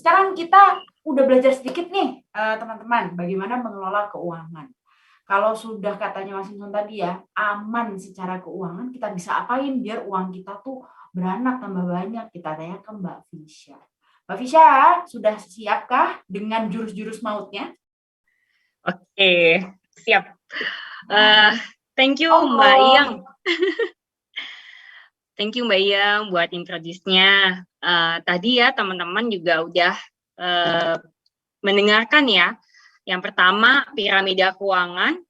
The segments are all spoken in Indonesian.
sekarang kita udah belajar sedikit nih, teman-teman, bagaimana mengelola keuangan. Kalau sudah katanya Mas Inson tadi ya, aman secara keuangan, kita bisa apain biar uang kita tuh beranak tambah banyak? Kita tanya ke Mbak Fisya. Mbak Fisya, sudah siapkah dengan jurus-jurus mautnya? Oke, siap. Thank you Oh, Mbak Iyang. Thank you Mbak Iyang buat introduce-nya. Tadi ya teman-teman juga udah mendengarkan ya. Yang pertama piramida keuangan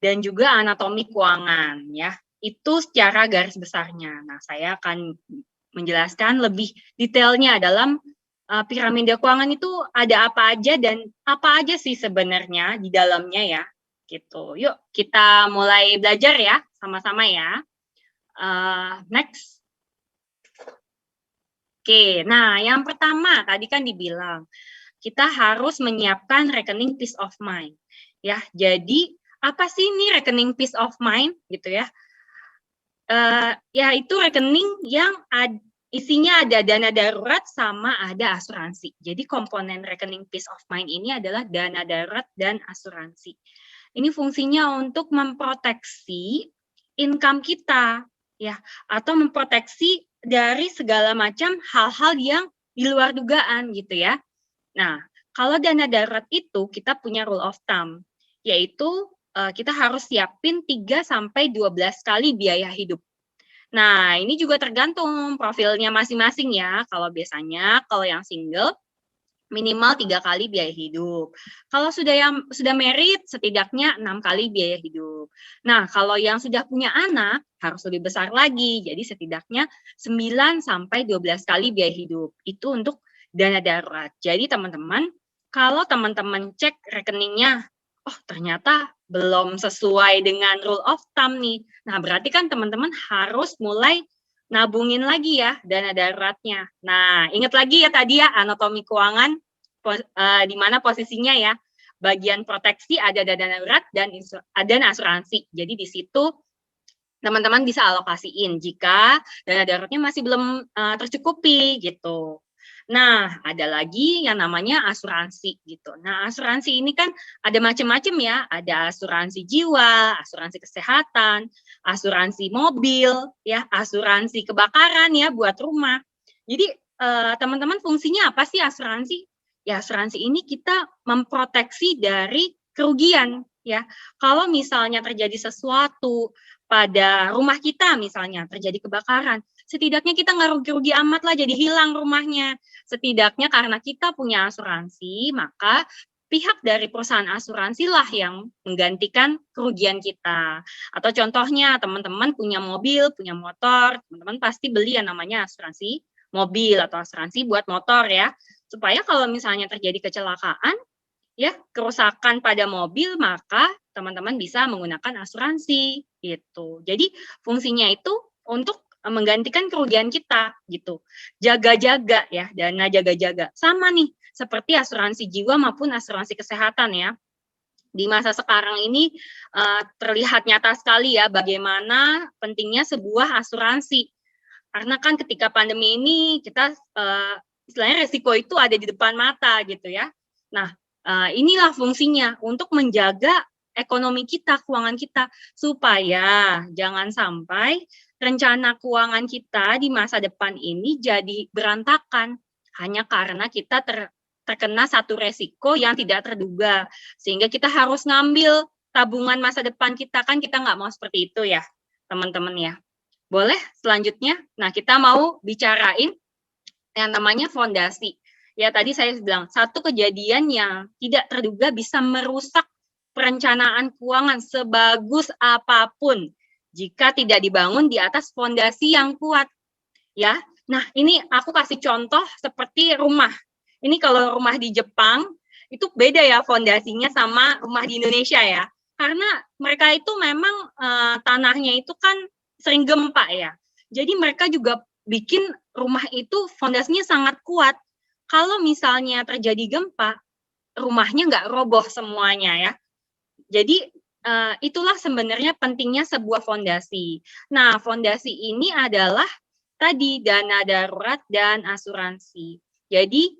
dan juga anatomi keuangan ya. Itu secara garis besarnya. Nah, saya akan menjelaskan lebih detailnya dalam piramida keuangan itu ada apa aja dan apa aja sih sebenarnya di dalamnya ya. Gitu. Yuk kita mulai belajar ya sama-sama ya. Next. Oke, nah yang pertama tadi kan dibilang kita harus menyiapkan rekening peace of mind. Ya, jadi apa sih ini rekening peace of mind gitu ya? Yaitu rekening yang isinya ada dana darurat sama ada asuransi. Jadi komponen rekening peace of mind ini adalah dana darurat dan asuransi. Ini fungsinya untuk memproteksi income kita, ya, atau memproteksi dari segala macam hal-hal yang di luar dugaan gitu ya. Nah, kalau dana darurat itu kita punya rule of thumb, yaitu kita harus siapin 3 sampai 12 kali biaya hidup. Nah, ini juga tergantung profilnya masing-masing ya. Kalau biasanya kalau yang single minimal 3 kali biaya hidup. Kalau sudah married, setidaknya 6 kali biaya hidup. Nah, kalau yang sudah punya anak, harus lebih besar lagi. Jadi setidaknya 9 sampai 12 kali biaya hidup. Itu untuk dana darurat. Jadi teman-teman, kalau teman-teman cek rekeningnya, oh ternyata belum sesuai dengan rule of thumb nih. Nah, berarti kan teman-teman harus mulai nabungin lagi ya dana daruratnya. Nah, ingat lagi ya tadi ya anatomi keuangan di mana posisinya ya. Bagian proteksi ada dana darurat dan asuransi. Jadi di situ teman-teman bisa alokasiin jika dana daruratnya masih belum tercukupi gitu. Nah, ada lagi yang namanya asuransi gitu. Nah, asuransi ini kan ada macam-macam ya. Ada asuransi jiwa, asuransi kesehatan, asuransi mobil, ya, asuransi kebakaran ya buat rumah. Jadi teman-teman fungsinya apa sih asuransi? Ya, asuransi ini kita memproteksi dari kerugian ya. Kalau misalnya terjadi sesuatu pada rumah kita misalnya terjadi kebakaran, setidaknya kita nggak rugi-rugi amat lah jadi hilang rumahnya. Setidaknya karena kita punya asuransi, maka pihak dari perusahaan asuransi lah yang menggantikan kerugian kita. Atau contohnya teman-teman punya mobil, punya motor, teman-teman pasti beli yang namanya asuransi mobil atau asuransi buat motor ya. Supaya kalau misalnya terjadi kecelakaan, ya kerusakan pada mobil, maka teman-teman bisa menggunakan asuransi gitu. Jadi fungsinya itu untuk menggantikan kerugian kita gitu. Jaga-jaga ya, dana jaga-jaga. Sama nih seperti asuransi jiwa maupun asuransi kesehatan ya. Di masa sekarang ini terlihat nyata sekali ya bagaimana pentingnya sebuah asuransi. Karena kan ketika pandemi ini kita istilahnya resiko itu ada di depan mata gitu ya. Nah, inilah fungsinya untuk menjaga ekonomi kita, keuangan kita, supaya jangan sampai rencana keuangan kita di masa depan ini jadi berantakan hanya karena kita terkena satu resiko yang tidak terduga, sehingga kita harus ngambil tabungan masa depan kita, kan kita nggak mau seperti itu ya, teman-teman ya. Boleh selanjutnya, nah kita mau bicarain yang namanya fondasi. Ya tadi saya bilang, satu kejadian yang tidak terduga bisa merusak perencanaan keuangan sebagus apapun jika tidak dibangun di atas fondasi yang kuat. Ya, nah ini aku kasih contoh seperti rumah. Ini kalau rumah di Jepang itu beda ya fondasinya sama rumah di Indonesia ya. Karena mereka itu memang tanahnya itu kan sering gempa ya. Jadi mereka juga bikin rumah itu fondasinya sangat kuat. Kalau misalnya terjadi gempa, rumahnya nggak roboh semuanya ya. Jadi itulah sebenarnya pentingnya sebuah fondasi. Nah, fondasi ini adalah tadi dana darurat dan asuransi. Jadi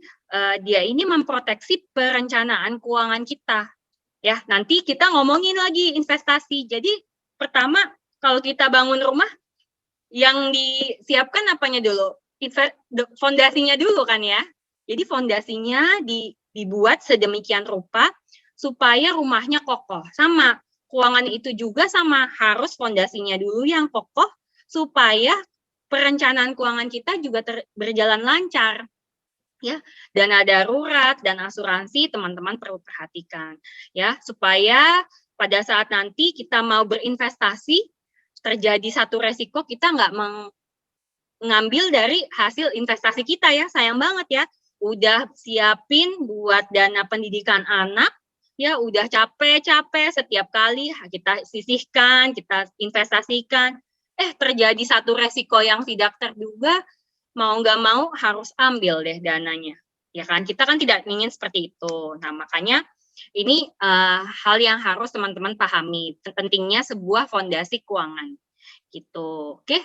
dia ini memproteksi perencanaan keuangan kita. Ya, nanti kita ngomongin lagi investasi. Jadi pertama kalau kita bangun rumah, yang disiapkan apanya dulu? Fondasinya dulu kan ya. Jadi fondasinya dibuat sedemikian rupa supaya rumahnya kokoh. Sama, keuangan itu juga sama, harus fondasinya dulu yang kokoh supaya perencanaan keuangan kita juga berjalan lancar. Ya, dana darurat dan asuransi teman-teman perlu perhatikan ya, supaya pada saat nanti kita mau berinvestasi terjadi satu resiko, kita nggak mengambil dari hasil investasi kita ya, sayang banget ya, udah siapin buat dana pendidikan anak ya, udah capek-capek setiap kali kita sisihkan, kita investasikan, terjadi satu resiko yang tidak terduga, mau nggak mau harus ambil deh dananya, ya kan? Kita kan tidak ingin seperti itu. Nah, makanya ini hal yang harus teman-teman pahami, pentingnya sebuah fondasi keuangan, gitu. Oke,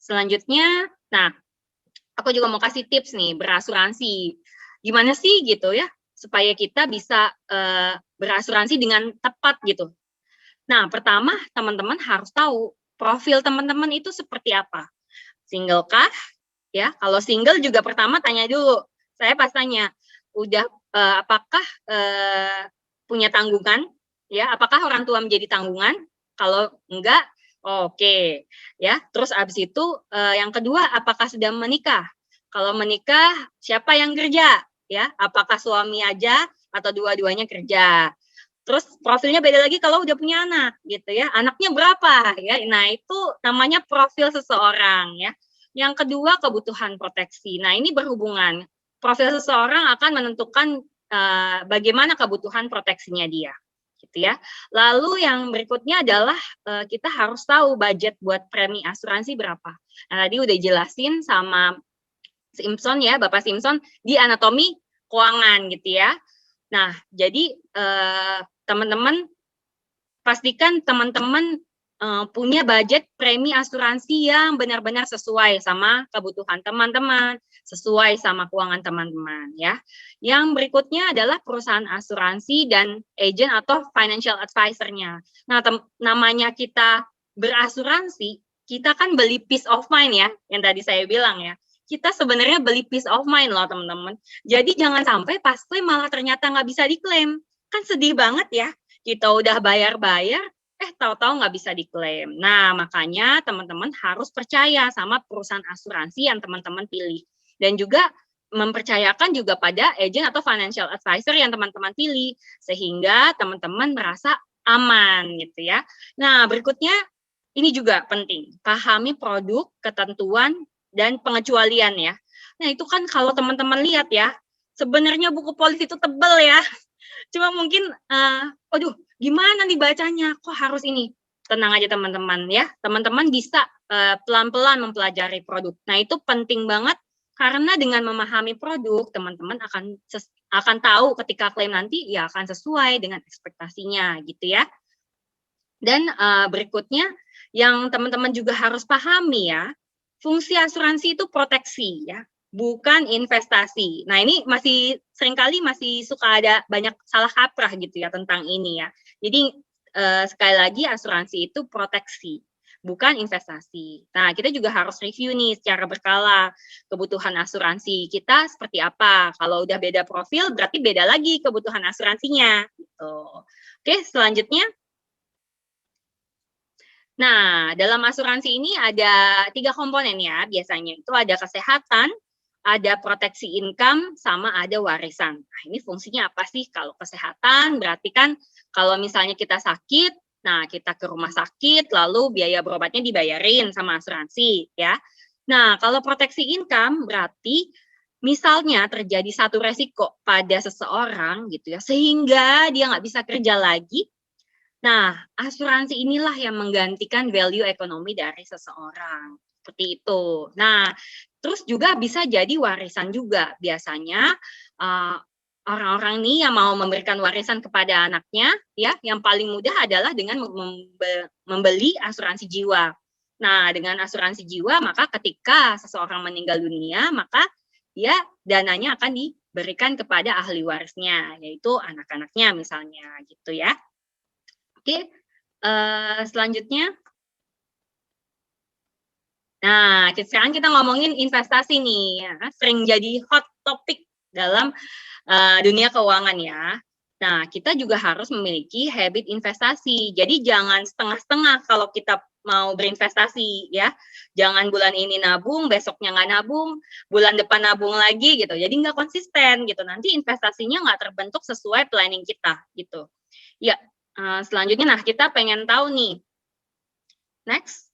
selanjutnya, nah, aku juga mau kasih tips nih, berasuransi. Gimana sih gitu ya, supaya kita bisa berasuransi dengan tepat gitu. Nah, pertama, teman-teman harus tahu profil teman-teman itu seperti apa. Single kah? Ya, kalau single juga pertama tanya dulu. Saya pas tanya, udah apakah punya tanggungan? Ya, apakah orang tua menjadi tanggungan? Kalau enggak, oke. Ya, terus abis itu yang kedua, apakah sudah menikah? Kalau menikah, siapa yang kerja? Ya, apakah suami aja atau dua-duanya kerja? Terus profilnya beda lagi kalau udah punya anak, gitu ya. Anaknya berapa? Ya, nah itu namanya profil seseorang ya. Yang kedua, kebutuhan proteksi. Nah, ini berhubungan. Profil seseorang akan menentukan bagaimana kebutuhan proteksinya dia, gitu ya. Lalu yang berikutnya adalah kita harus tahu budget buat premi asuransi berapa. Nah, tadi udah jelasin sama Simpson ya, Bapak Simpson di anatomi keuangan gitu ya. Nah, jadi teman-teman pastikan teman-teman punya budget premi asuransi yang benar-benar sesuai sama kebutuhan teman-teman, sesuai sama keuangan teman-teman ya. Yang berikutnya adalah perusahaan asuransi dan agent atau financial advisor-nya. Nah, namanya kita berasuransi, kita kan beli peace of mind ya, yang tadi saya bilang ya. Kita sebenarnya beli peace of mind loh teman-teman. Jadi jangan sampai pas klaim malah ternyata nggak bisa diklaim. Kan sedih banget ya. Kita udah bayar-bayar, tahu-tahu nggak bisa diklaim. Nah, makanya teman-teman harus percaya sama perusahaan asuransi yang teman-teman pilih. Dan juga mempercayakan juga pada agent atau financial advisor yang teman-teman pilih. Sehingga teman-teman merasa aman gitu ya. Nah, berikutnya ini juga penting. Pahami produk, ketentuan, dan pengecualian ya. Nah, itu kan kalau teman-teman lihat ya, sebenarnya buku polis itu tebal ya. Cuma mungkin, aduh gimana nih bacanya, kok harus ini? Tenang aja teman-teman ya, teman-teman bisa pelan-pelan mempelajari produk. Nah, itu penting banget karena dengan memahami produk, teman-teman akan tahu ketika klaim nanti ya akan sesuai dengan ekspektasinya gitu ya. Dan berikutnya yang teman-teman juga harus pahami ya, fungsi asuransi itu proteksi ya, bukan investasi. Nah, ini masih seringkali masih suka ada banyak salah kaprah gitu ya tentang ini ya. Jadi sekali lagi asuransi itu proteksi, bukan investasi. Nah, kita juga harus review nih secara berkala kebutuhan asuransi kita seperti apa. Kalau udah beda profil berarti beda lagi kebutuhan asuransinya gitu. Oke, selanjutnya. Nah, dalam asuransi ini ada 3 komponen ya biasanya. Itu ada kesehatan, ada proteksi income, sama ada warisan. Nah, ini fungsinya apa sih? Kalau kesehatan berarti kan kalau misalnya kita sakit, nah kita ke rumah sakit, lalu biaya berobatnya dibayarin sama asuransi ya. Nah, kalau proteksi income berarti misalnya terjadi satu resiko pada seseorang gitu ya, sehingga dia nggak bisa kerja lagi. Nah, asuransi inilah yang menggantikan value ekonomi dari seseorang. Seperti itu. Nah, terus juga bisa jadi warisan juga. Biasanya orang-orang nih yang mau memberikan warisan kepada anaknya, ya, yang paling mudah adalah dengan membeli asuransi jiwa. Nah, dengan asuransi jiwa, maka ketika seseorang meninggal dunia, maka dia dananya akan berikan kepada ahli warisnya, yaitu anak-anaknya misalnya gitu ya. Oke, selanjutnya. Nah, sekarang kita ngomongin investasi nih, ya, sering jadi hot topic dalam dunia keuangan ya. Nah, kita juga harus memiliki habit investasi. Jadi jangan setengah-setengah kalau kita mau berinvestasi ya. Jangan bulan ini nabung, besoknya nggak nabung, bulan depan nabung lagi gitu. Jadi nggak konsisten gitu. Nanti investasinya nggak terbentuk sesuai planning kita gitu. Ya, selanjutnya nah kita pengen tahu nih. Next.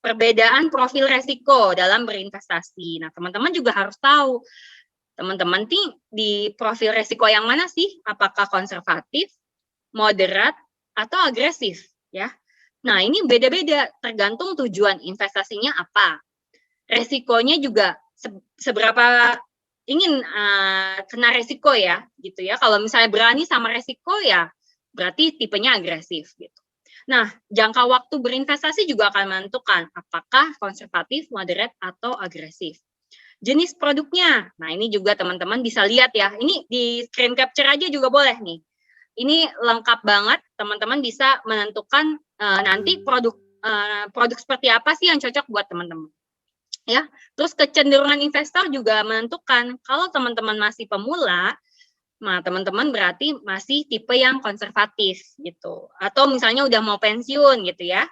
Perbedaan profil resiko dalam berinvestasi. Nah, teman-teman juga harus tahu, teman-teman di profil resiko yang mana sih? Apakah konservatif, moderat, atau agresif? Ya. Nah, ini beda-beda, tergantung tujuan investasinya apa. Resikonya juga seberapa ingin kena resiko ya, gitu ya. Kalau misalnya berani sama resiko ya, berarti tipenya agresif gitu. Nah, jangka waktu berinvestasi juga akan menentukan apakah konservatif, moderat, atau agresif. Jenis produknya, nah ini juga teman-teman bisa lihat ya. Ini di screen capture aja juga boleh nih. Ini lengkap banget, teman-teman bisa menentukan nanti produk seperti apa sih yang cocok buat teman-teman. Ya, terus kecenderungan investor juga menentukan. Kalau teman-teman masih pemula, nah, teman-teman berarti masih tipe yang konservatif gitu. Atau misalnya udah mau pensiun gitu ya.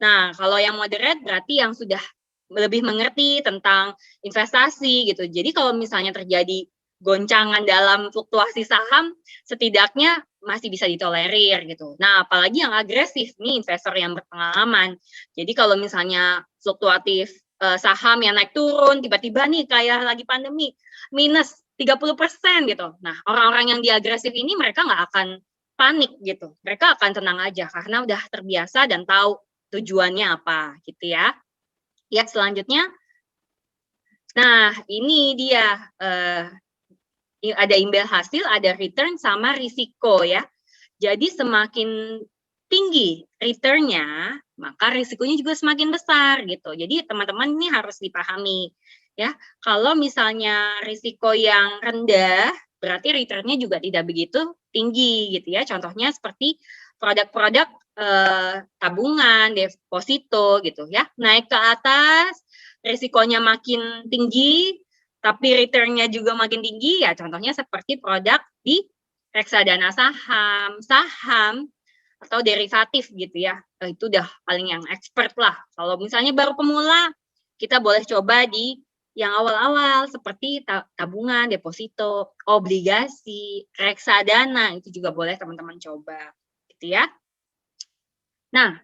Nah, kalau yang moderate berarti yang sudah lebih mengerti tentang investasi gitu. Jadi kalau misalnya terjadi goncangan dalam fluktuasi saham, setidaknya masih bisa ditolerir gitu. Nah, apalagi yang agresif nih investor yang berpengalaman. Jadi kalau misalnya fluktuatif saham yang naik turun, tiba-tiba nih kayak lagi pandemi, minus 30% gitu. Nah, orang-orang yang diagresif ini mereka nggak akan panik gitu. Mereka akan tenang aja karena udah terbiasa dan tahu tujuannya apa gitu ya. Ya, selanjutnya. Nah, ini dia ada imbal hasil, ada return sama risiko ya. Jadi semakin tinggi return-nya, maka risikonya juga semakin besar gitu. Jadi teman-teman ini harus dipahami ya. Kalau misalnya risiko yang rendah, berarti return-nya juga tidak begitu tinggi gitu ya. Contohnya seperti produk-produk tabungan, deposito gitu ya. Naik ke atas, risikonya makin tinggi, tapi return-nya juga makin tinggi ya. Contohnya seperti produk di reksadana saham, atau derivatif gitu ya. Itu udah paling yang expert lah. Kalau misalnya baru pemula, kita boleh coba di yang awal-awal seperti tabungan, deposito, obligasi, reksadana, itu juga boleh teman-teman coba gitu ya. Nah,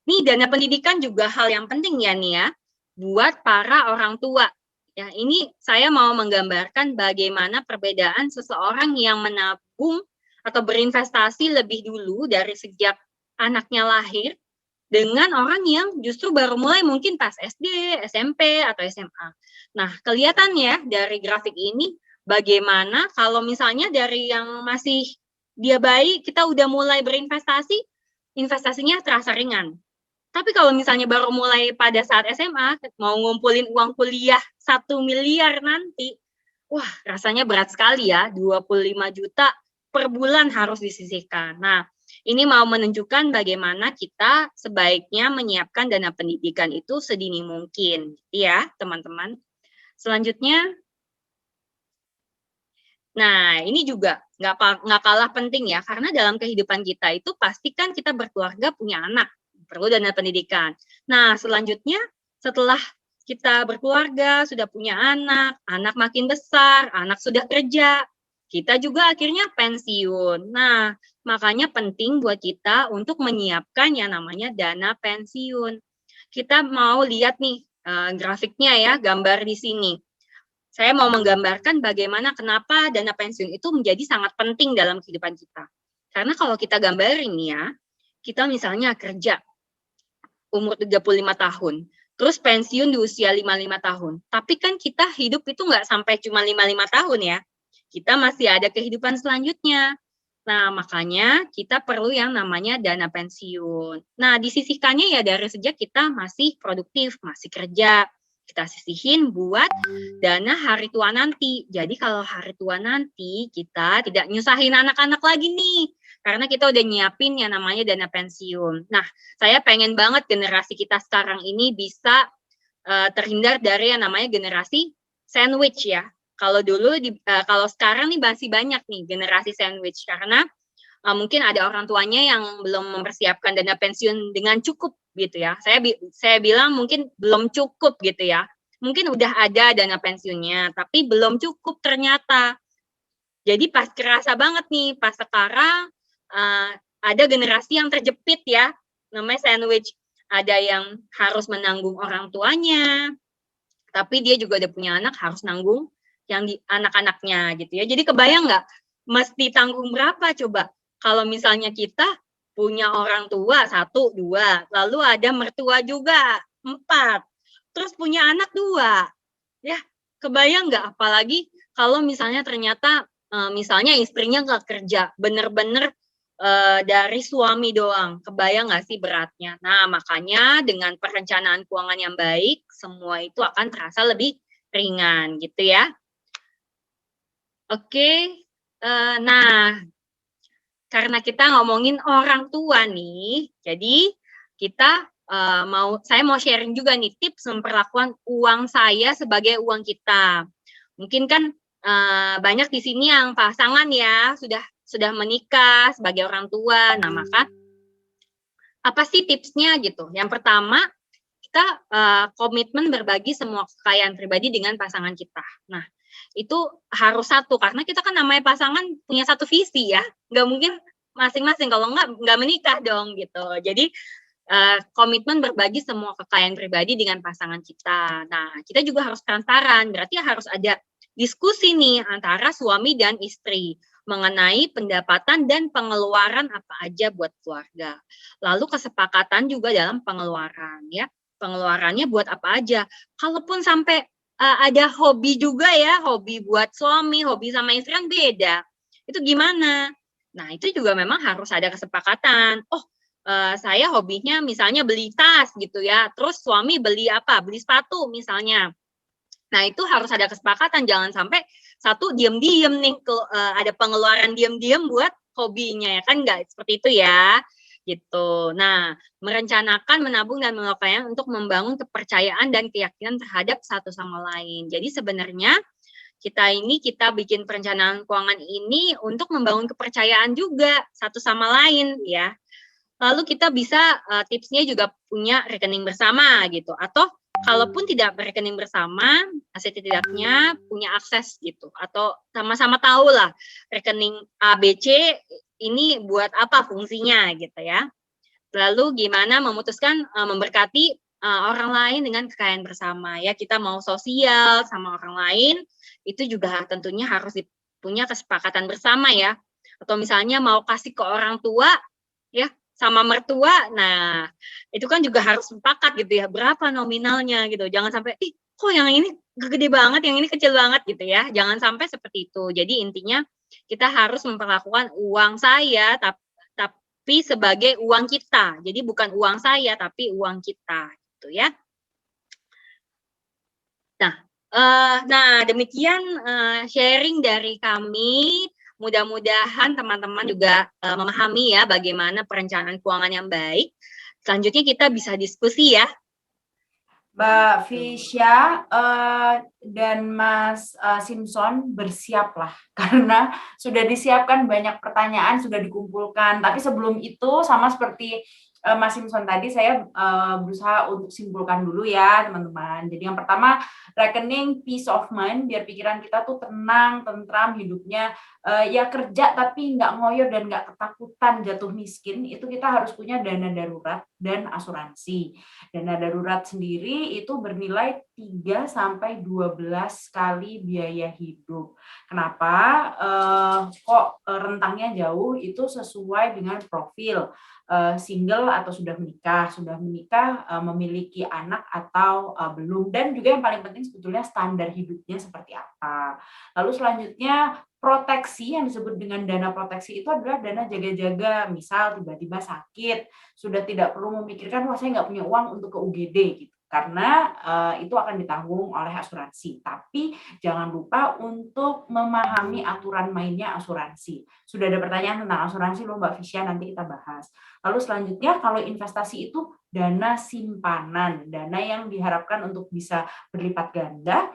nih dana pendidikan juga hal yang penting ya nih ya, buat para orang tua. Ya, ini saya mau menggambarkan bagaimana perbedaan seseorang yang menabung atau berinvestasi lebih dulu dari sejak anaknya lahir dengan orang yang justru baru mulai mungkin pas SD, SMP, atau SMA. Nah, kelihatan ya dari grafik ini bagaimana kalau misalnya dari yang masih dia bayi, kita udah mulai berinvestasi, investasinya terasa ringan. Tapi kalau misalnya baru mulai pada saat SMA, mau ngumpulin uang kuliah 1 miliar nanti, wah rasanya berat sekali ya, 25 juta per bulan harus disisihkan. Nah, ini mau menunjukkan bagaimana kita sebaiknya menyiapkan dana pendidikan itu sedini mungkin, ya teman-teman. Selanjutnya, nah ini juga nggak kalah penting ya, karena dalam kehidupan kita itu pastikan kita berkeluarga punya anak, perlu dana pendidikan. Nah, selanjutnya setelah kita berkeluarga, sudah punya anak makin besar, anak sudah kerja, kita juga akhirnya pensiun. Nah, makanya penting buat kita untuk menyiapkan yang namanya dana pensiun. Kita mau lihat nih grafiknya ya, gambar di sini. Saya mau menggambarkan bagaimana kenapa dana pensiun itu menjadi sangat penting dalam kehidupan kita. Karena kalau kita gambarin ya, kita misalnya kerja umur 35 tahun, terus pensiun di usia 55 tahun. Tapi kan kita hidup itu nggak sampai cuma 55 tahun ya. Kita masih ada kehidupan selanjutnya. Nah, makanya kita perlu yang namanya dana pensiun. Nah, disisihkannya ya dari sejak kita masih produktif, masih kerja. kita sisihin buat dana hari tua nanti. Jadi kalau hari tua nanti kita tidak nyusahin anak-anak lagi nih, karena kita udah nyiapin yang namanya dana pensiun. Nah, saya pengen banget generasi kita sekarang ini bisa terhindar dari yang namanya generasi sandwich ya. Kalau dulu, kalau sekarang nih masih banyak nih generasi sandwich, karena mungkin ada orang tuanya yang belum mempersiapkan dana pensiun dengan cukup gitu ya. Saya bilang mungkin belum cukup gitu ya. Mungkin udah ada dana pensiunnya, tapi belum cukup ternyata. Jadi pas kerasa banget nih, pas sekarang ada generasi yang terjepit ya, namanya sandwich. Ada yang harus menanggung orang tuanya, tapi dia juga udah punya anak, harus nanggung yang di anak-anaknya gitu ya. Jadi kebayang nggak, mesti tanggung berapa coba? Kalau misalnya kita punya orang tua 1, 2, lalu ada mertua juga 4, terus punya anak 2, ya kebayang nggak? Apalagi kalau misalnya ternyata misalnya istrinya nggak kerja, bener-bener dari suami doang, kebayang nggak sih beratnya? Nah makanya dengan perencanaan keuangan yang baik, semua itu akan terasa lebih ringan gitu ya. Oke, nah karena kita ngomongin orang tua nih, jadi kita saya mau sharing juga nih tips memperlakukan uang saya sebagai uang kita. Mungkin kan banyak di sini yang pasangan ya sudah menikah sebagai orang tua. Nah, maka apa sih tipsnya gitu? Yang pertama, kita komitmen berbagi semua kekayaan pribadi dengan pasangan kita. Nah, itu harus satu, karena kita kan namanya pasangan punya satu visi ya, nggak mungkin masing-masing, kalau nggak menikah dong gitu. Jadi komitmen berbagi semua kekayaan pribadi dengan pasangan kita. Nah, kita juga harus transparan, berarti harus ada diskusi nih antara suami dan istri mengenai pendapatan dan pengeluaran apa aja buat keluarga. Lalu kesepakatan juga dalam pengeluaran ya. Pengeluarannya buat apa aja. Kalaupun sampai ada hobi juga ya, hobi buat suami, hobi sama istri kan beda. Itu gimana? Nah, itu juga memang harus ada kesepakatan. Oh, saya hobinya misalnya beli tas gitu ya, terus suami beli apa? Beli sepatu misalnya. Nah, itu harus ada kesepakatan, jangan sampai satu diam-diam nih ada pengeluaran diam-diam buat hobinya ya kan, nggak seperti itu ya gitu. Nah, merencanakan, menabung dan mengelola untuk membangun kepercayaan dan keyakinan terhadap satu sama lain. Jadi sebenarnya kita bikin perencanaan keuangan ini untuk membangun kepercayaan juga satu sama lain ya. Lalu kita bisa tipsnya juga punya rekening bersama gitu, atau kalaupun tidak berekening bersama, setidaknya punya akses gitu, atau sama-sama tahu lah rekening ABC ini buat apa fungsinya gitu ya. Lalu gimana memutuskan memberkati orang lain dengan kekayaan bersama ya. Kita mau sosial sama orang lain, itu juga tentunya harus punya kesepakatan bersama ya. Atau misalnya mau kasih ke orang tua ya, sama mertua, nah itu kan juga harus sepakat gitu ya, berapa nominalnya gitu. Jangan sampai, ih kok yang ini gede banget, yang ini kecil banget gitu ya. Jangan sampai seperti itu. Jadi intinya kita harus memperlakukan uang saya tapi sebagai uang kita. Jadi bukan uang saya tapi uang kita gitu ya. Nah, demikian sharing dari kami. Mudah-mudahan teman-teman juga memahami ya bagaimana perencanaan keuangan yang baik. Selanjutnya kita bisa diskusi ya. Mbak Fisya dan Mas Simpson bersiaplah karena sudah disiapkan banyak pertanyaan, sudah dikumpulkan. Tapi sebelum itu sama seperti Mas Simpson tadi, saya berusaha untuk simpulkan dulu ya teman-teman. Jadi yang pertama, rekening peace of mind, biar pikiran kita tuh tenang, tentram, hidupnya ya kerja tapi nggak ngoyo dan nggak ketakutan jatuh miskin. Itu kita harus punya dana darurat dan asuransi. Dana darurat sendiri itu bernilai 3 sampai 12 kali biaya hidup. Kenapa? Kok rentangnya jauh? Itu sesuai dengan profil single atau sudah menikah, memiliki anak atau belum, dan juga yang paling penting sebetulnya standar hidupnya seperti apa. Lalu selanjutnya proteksi, yang disebut dengan dana proteksi itu adalah dana jaga-jaga, misal tiba-tiba sakit, sudah tidak perlu memikirkan wah saya nggak punya uang untuk ke UGD gitu karena itu akan ditanggung oleh asuransi. Tapi jangan lupa untuk memahami aturan mainnya asuransi. Sudah ada pertanyaan tentang asuransi loh Mbak Fisya, nanti kita bahas. Lalu selanjutnya kalau investasi itu dana simpanan, dana yang diharapkan untuk bisa berlipat ganda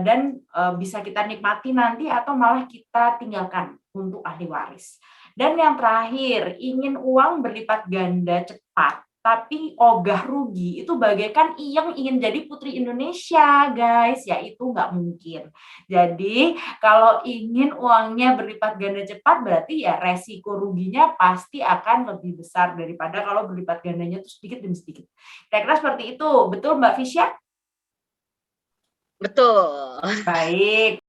dan bisa kita nikmati nanti atau malah kita tinggalkan untuk ahli waris. Dan yang terakhir, ingin uang berlipat ganda cepat tapi ogah rugi, itu bagaikan Iyeng ingin jadi putri Indonesia, guys, yaitu nggak mungkin. Jadi kalau ingin uangnya berlipat ganda cepat, berarti ya resiko ruginya pasti akan lebih besar daripada kalau berlipat gandanya itu sedikit demi sedikit. Kira-kira seperti itu, betul Mbak Fisya? Betul. Baik.